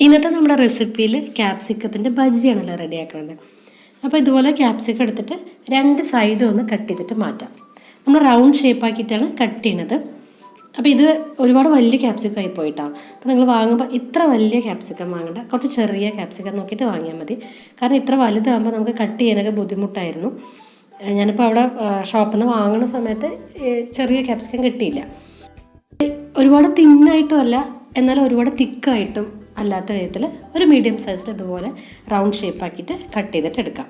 ഇന്നത്തെ നമ്മുടെ റെസിപ്പിയിൽ ക്യാപ്സിക്കത്തിൻ്റെ ബജിയാണല്ലോ റെഡിയാക്കുന്നത്. അപ്പോൾ ഇതുപോലെ ക്യാപ്സിക്കം എടുത്തിട്ട് രണ്ട് സൈഡും ഒന്ന് കട്ട് ചെയ്തിട്ട് മാറ്റാം. നമ്മൾ റൗണ്ട് ഷേപ്പാക്കിയിട്ടാണ് കട്ട് ചെയ്യണത്. അപ്പോൾ ഇത് ഒരുപാട് വലിയ ക്യാപ്സിക്കം ആയി പോയിട്ടാണ്. അപ്പോൾ നിങ്ങൾ വാങ്ങുമ്പോൾ ഇത്ര വലിയ ക്യാപ്സിക്കം വാങ്ങേണ്ട, കുറച്ച് ചെറിയ ക്യാപ്സിക്കം നോക്കിയിട്ട് വാങ്ങിയാൽ മതി. കാരണം ഇത്ര വലുതാകുമ്പോൾ നമുക്ക് കട്ട് ചെയ്യാനൊക്കെ ബുദ്ധിമുട്ടായിരുന്നു. ഞാനിപ്പോൾ അവിടെ ഷോപ്പിൽ നിന്ന് വാങ്ങുന്ന സമയത്ത് ചെറിയ ക്യാപ്സിക്കം കിട്ടിയില്ല. ഒരുപാട് തിന്നായിട്ടും അല്ല, എന്നാലും ഒരുപാട് തിക്കായിട്ടും അല്ലാത്ത വിധത്തിൽ ഒരു മീഡിയം സൈസിൽ ഇതുപോലെ റൗണ്ട് ഷേപ്പ് ആക്കിയിട്ട് കട്ട് ചെയ്തിട്ട് എടുക്കാം.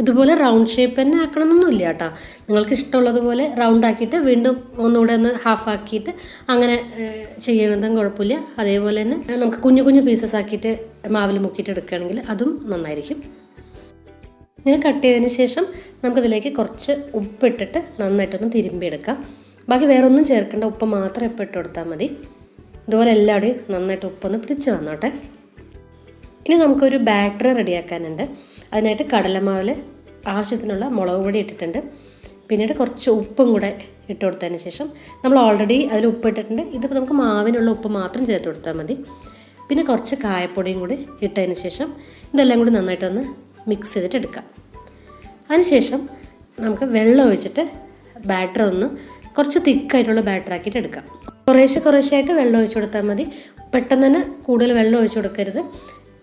ഇതുപോലെ റൗണ്ട് ഷേപ്പ് തന്നെ ആക്കണമെന്നൊന്നുമില്ല കേട്ടോ. നിങ്ങൾക്ക് ഇഷ്ടമുള്ളതുപോലെ റൗണ്ട് ആക്കിയിട്ട് വീണ്ടും ഒന്നുകൂടെ ഒന്ന് ഹാഫ് ആക്കിയിട്ട് അങ്ങനെ ചെയ്യണതും കുഴപ്പമില്ല. അതേപോലെ തന്നെ നമുക്ക് കുഞ്ഞു കുഞ്ഞു പീസസ് ആക്കിയിട്ട് മാവിൽ മുക്കിയിട്ട് എടുക്കുകയാണെങ്കിൽ അതും നന്നായിരിക്കും. ഇങ്ങനെ കട്ട് ചെയ്തതിന് ശേഷം നമുക്കിതിലേക്ക് കുറച്ച് ഉപ്പിട്ടിട്ട് നന്നായിട്ടൊന്ന് തിരുമ്പിയെടുക്കാം. ബാക്കി വേറെ ഒന്നും ചേർക്കേണ്ട, ഉപ്പ് മാത്രം ഇപ്പം ഇട്ട് കൊടുത്താൽ മതി. ഇതുപോലെ എല്ലാവരുടെയും നന്നായിട്ട് ഉപ്പൊന്ന് പിടിച്ച് വന്നോട്ടെ. ഇനി നമുക്കൊരു ബാറ്റർ റെഡിയാക്കാനുണ്ട്. അതിനായിട്ട് കടലമാവിൽ ആവശ്യത്തിനുള്ള മുളക് പൊടി ഇട്ടിട്ടുണ്ട്. പിന്നീട് കുറച്ച് ഉപ്പും കൂടെ ഇട്ട് കൊടുത്തതിന് ശേഷം നമ്മൾ ഓൾറെഡി അതിൽ ഉപ്പ് ഇട്ടിട്ടുണ്ട്. ഇതിപ്പോൾ നമുക്ക് മാവിനുള്ള ഉപ്പ് മാത്രം ചേർത്ത് കൊടുത്താൽ മതി. പിന്നെ കുറച്ച് കായപ്പൊടിയും കൂടി ഇട്ടതിന് ശേഷം ഇതെല്ലാം കൂടി നന്നായിട്ടൊന്ന് മിക്സ് ചെയ്തിട്ട് എടുക്കാം. അതിനുശേഷം നമുക്ക് വെള്ളം ഒഴിച്ചിട്ട് ബാറ്റർ ഒന്ന് കുറച്ച് തിക്കായിട്ടുള്ള ബാറ്റർ ആക്കിയിട്ട് എടുക്കാം. കുറേശ്ശെയായിട്ട് വെള്ളം ഒഴിച്ചു കൊടുത്താൽ മതി. പെട്ടെന്ന് തന്നെ കൂടുതൽ വെള്ളം ഒഴിച്ചു കൊടുക്കരുത്.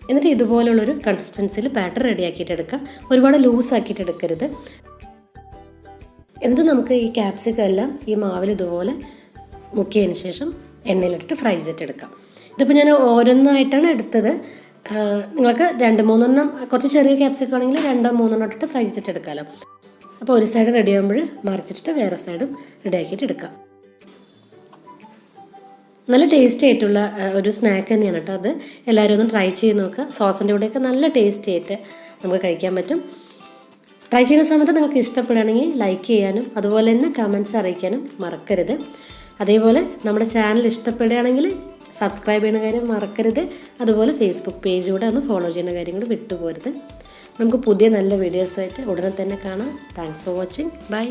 എന്നിട്ട് ഇതുപോലുള്ളൊരു കൺസിസ്റ്റൻസിയിൽ ബാറ്റർ റെഡിയാക്കിയിട്ട് എടുക്കുക. ഒരുപാട് ലൂസാക്കിയിട്ട് എടുക്കരുത്. എന്നിട്ട് നമുക്ക് ഈ ക്യാപ്സിക്കം എല്ലാം ഈ മാവിൽ ഇതുപോലെ മുക്കിയതിന് ശേഷം എണ്ണയിലിട്ടിട്ട് ഫ്രൈ ചെയ്തിട്ട് എടുക്കാം. ഇതിപ്പോൾ ഞാൻ ഓരോന്നായിട്ടാണ് എടുത്തത്. നിങ്ങൾക്ക് 2-3 കുറച്ച് ചെറിയ ക്യാപ്സിക്കം ആണെങ്കിൽ 2-3 ഇട്ടിട്ട് ഫ്രൈ ചെയ്തിട്ട് എടുക്കാമല്ലോ. അപ്പോൾ ഒരു സൈഡ് റെഡി ആകുമ്പോൾ മറിച്ചിട്ട് വേറെ സൈഡും റെഡിയാക്കിയിട്ട് എടുക്കാം. നല്ല ടേസ്റ്റി ആയിട്ടുള്ള ഒരു സ്നാക്ക് തന്നെയാണ് കേട്ടോ അത്. എല്ലാവരും ഒന്ന് ട്രൈ ചെയ്ത് നോക്കുക. സോസിൻ്റെ കൂടെയൊക്കെ നല്ല ടേസ്റ്റി ആയിട്ട് നമുക്ക് കഴിക്കാൻ പറ്റും. ട്രൈ ചെയ്യുന്ന സമയത്ത് നിങ്ങൾക്ക് ഇഷ്ടപ്പെടുകയാണെങ്കിൽ ലൈക്ക് ചെയ്യാനും അതുപോലെ തന്നെ കമൻറ്റ്സ് അറിയിക്കാനും മറക്കരുത്. അതേപോലെ നമ്മുടെ ചാനൽ ഇഷ്ടപ്പെടുകയാണെങ്കിൽ സബ്സ്ക്രൈബ് ചെയ്യുന്ന കാര്യം മറക്കരുത്. അതുപോലെ ഫേസ്ബുക്ക് പേജ് കൂടെ ഒന്ന് ഫോളോ ചെയ്യുന്ന കാര്യം കൂടി വിട്ടുപോകരുത്. നമുക്ക് പുതിയ നല്ല വീഡിയോസായിട്ട് ഉടനെ തന്നെ കാണാം. Thanks for watching. ബൈ.